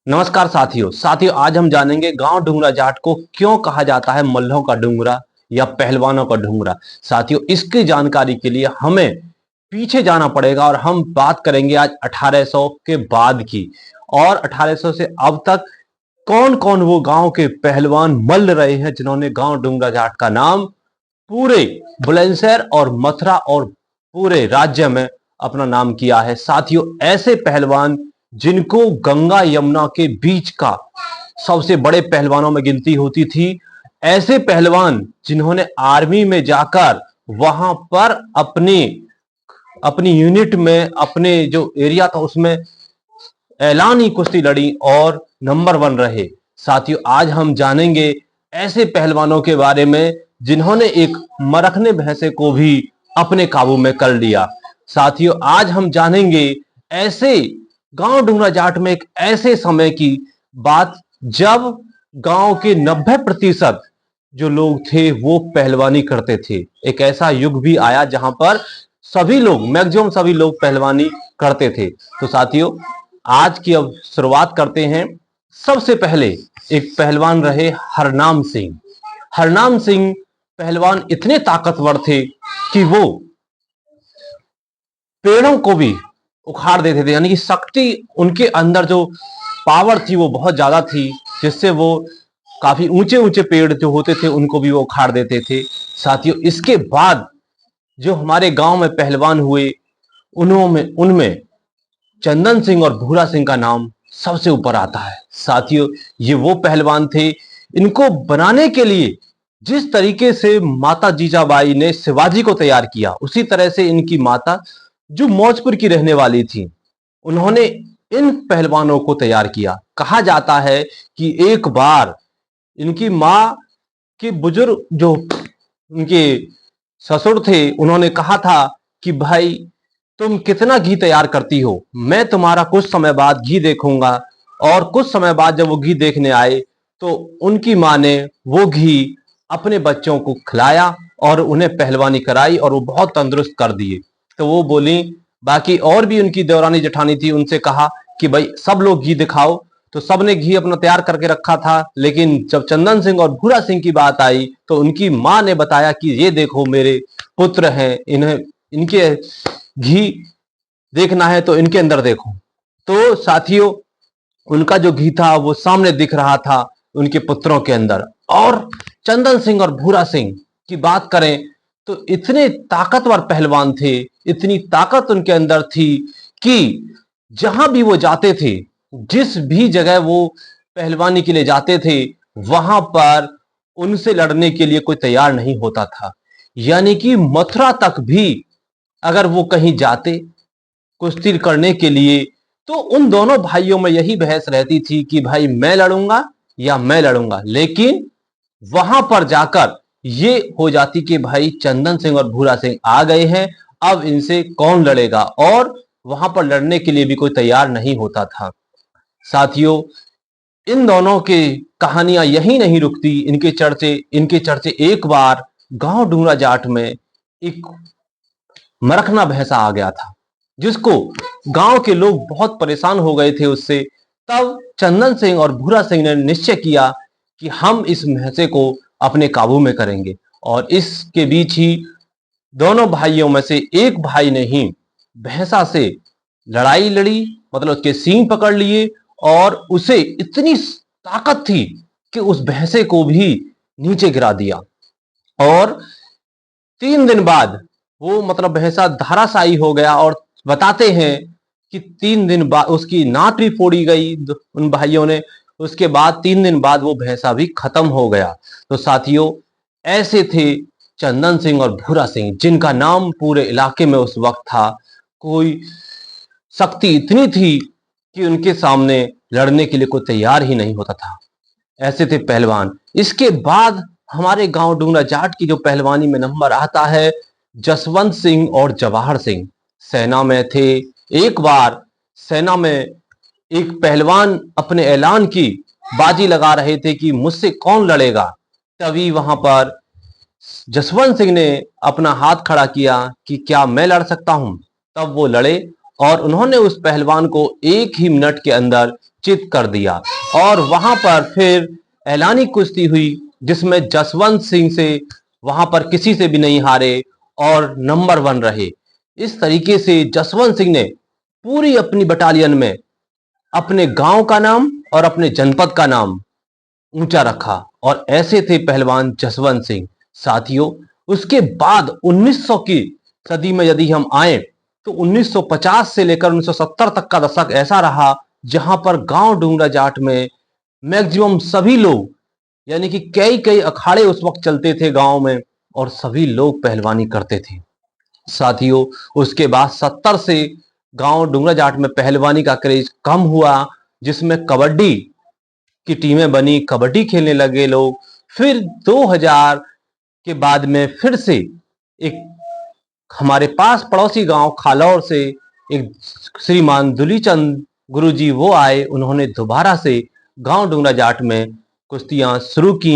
नमस्कार साथियों आज हम जानेंगे गांव डूंगरा जाट को क्यों कहा जाता है मल्लों का डूंगरा या पहलवानों का डूंगरा। साथियों, इसकी जानकारी के लिए हमें पीछे जाना पड़ेगा और हम बात करेंगे आज 1800 के बाद की। और 1800 से अब तक कौन कौन वो गांव के पहलवान मल्ल रहे हैं जिन्होंने गांव डूंगरा जाट का नाम पूरे बुलंदशहर और मथुरा और पूरे राज्य में अपना नाम किया है। साथियों, ऐसे पहलवान जिनको गंगा यमुना के बीच का सबसे बड़े पहलवानों में गिनती होती थी, ऐसे पहलवान जिन्होंने आर्मी में जाकर वहां पर अपनी अपनी यूनिट में अपने जो एरिया था उसमें ऐलानी कुश्ती लड़ी और नंबर 1 रहे। साथियों, आज हम जानेंगे ऐसे पहलवानों के बारे में जिन्होंने एक मरखने भैंसे को भी अपने काबू में कर लिया। साथियों, आज हम जानेंगे ऐसे गांव डूंगरा जाट में एक ऐसे समय की बात जब गांव के 90% जो लोग थे वो पहलवानी करते थे। एक ऐसा युग भी आया जहां पर सभी लोग, मैक्सिमम सभी लोग पहलवानी करते थे। तो साथियों, आज की अब शुरुआत करते हैं। सबसे पहले एक पहलवान रहे हरनाम सिंह। हरनाम सिंह पहलवान इतने ताकतवर थे कि वो पेड़ों को भी उखाड़ देते थे, यानी कि शक्ति उनके अंदर जो पावर थी वो बहुत ज्यादा थी, जिससे वो काफी ऊंचे ऊंचे पेड़ जो होते थे उनको भी वो उखाड़ देते थे। साथियों, इसके बाद जो हमारे गांव में पहलवान हुए उनमें उनमें चंदन सिंह और भूरा सिंह का नाम सबसे ऊपर आता है। साथियों, ये वो पहलवान थे, इनको बनाने के लिए जिस तरीके से माता जीजाबाई ने शिवाजी को तैयार किया, उसी तरह से इनकी माता जो मौजपुर की रहने वाली थी, उन्होंने इन पहलवानों को तैयार किया। कहा जाता है कि एक बार इनकी मां के बुजुर्ग जो उनके ससुर थे, उन्होंने कहा था कि भाई तुम कितना घी तैयार करती हो, मैं तुम्हारा कुछ समय बाद घी देखूंगा। और कुछ समय बाद जब वो घी देखने आए तो उनकी मां ने वो घी अपने बच्चों को खिलाया और उन्हें पहलवानी कराई और वो बहुत तंदुरुस्त कर दिए। तो वो बोली, बाकी और भी उनकी देवरानी जेठानी थी, उनसे कहा कि भाई सब लोग घी दिखाओ। तो सबने घी अपना तैयार करके रखा था, लेकिन जब चंदन सिंह और भूरा सिंह की बात आई तो उनकी मां ने बताया कि ये देखो मेरे पुत्र हैं, इन्हें इनके घी देखना है तो इनके अंदर देखो। तो साथियों, उनका जो घी था वो सामने दिख रहा था उनके पुत्रों के अंदर। और चंदन सिंह और भूरा सिंह की बात करें तो इतने ताकतवर पहलवान थे, इतनी ताकत उनके अंदर थी कि जहां भी वो जाते थे, जिस भी जगह वो पहलवानी के लिए जाते थे, वहां पर उनसे लड़ने के लिए कोई तैयार नहीं होता था। यानी कि मथुरा तक भी अगर वो कहीं जाते कुश्ती करने के लिए तो उन दोनों भाइयों में यही बहस रहती थी कि भाई मैं लड़ूंगा या मैं लड़ूंगा। लेकिन वहां पर जाकर ये हो जाती कि भाई चंदन सिंह और भूरा सिंह आ गए हैं, अब इनसे कौन लड़ेगा, और वहां पर लड़ने के लिए भी कोई तैयार नहीं होता था। साथियों, इन दोनों की कहानियां यही नहीं रुकती, इनके चर्चे एक बार गांव डूंगरा जाट में एक मरखना भैंसा आ गया था जिसको गांव के लोग बहुत परेशान हो गए थे उससे। तब चंदन सिंह और भूरा सिंह ने निश्चय किया कि हम इस भैंसे को अपने काबू में करेंगे। और इसके बीच ही दोनों भाइयों में से एक भाई ने ही भैंसा से लड़ाई लड़ी, मतलब उसके सींग पकड़ लिए, और उसे इतनी ताकत थी कि उस भैंसे को भी नीचे गिरा दिया। और 3 दिन बाद वो, मतलब भैंसा धराशायी हो गया। और बताते हैं कि 3 दिन बाद उसकी नाक भी फोड़ी गई उन भाइयों ने। उसके बाद 3 दिन बाद वो भैंसा भी खत्म हो गया। तो साथियों, ऐसे थे चंदन सिंह और भूरा सिंह, जिनका नाम पूरे इलाके में उस वक्त था। कोई शक्ति इतनी थी कि उनके सामने लड़ने के लिए कोई तैयार ही नहीं होता था। ऐसे थे पहलवान। इसके बाद हमारे गांव डूंगरा जाट की जो पहलवानी में नंबर आता है, जसवंत सिंह और जवाहर सिंह सेना में थे। एक बार सेना में एक पहलवान अपने ऐलान की बाजी लगा रहे थे कि मुझसे कौन लड़ेगा। तभी वहां पर जसवंत सिंह ने अपना हाथ खड़ा किया कि क्या मैं लड़ सकता हूं। तब वो लड़े और उन्होंने उस पहलवान को 1 ही मिनट के अंदर चित कर दिया। और वहां पर फिर ऐलानी कुश्ती हुई जिसमें जसवंत सिंह से वहां पर किसी से भी नहीं हारे और नंबर 1 रहे। इस तरीके से जसवंत सिंह ने पूरी अपनी बटालियन में अपने गांव का नाम और अपने जनपद का नाम ऊंचा रखा। और ऐसे थे पहलवान जसवंत सिंह। साथियों, उसके बाद 1900 की सदी में यदि हम आए तो 1950 से लेकर 1970 तक का दशक ऐसा रहा जहां पर गांव डूंगरा जाट में मैक्सिमम सभी लोग, यानी कि कई कई अखाड़े उस वक्त चलते थे गांव में और सभी लोग पहलवानी करते थे। साथियों, उसके बाद 70 से गांव डूंगरा जाट में पहलवानी का क्रेज कम हुआ, जिसमें कबड्डी की टीमें बनी, कबड्डी खेलने लगे लोग। फिर 2000 के बाद में फिर से एक हमारे पास पड़ोसी गांव खालौर से एक श्रीमान दुलीचंद गुरुजी वो आए, उन्होंने दोबारा से गांव डूंगरा जाट में कुश्तियां शुरू की।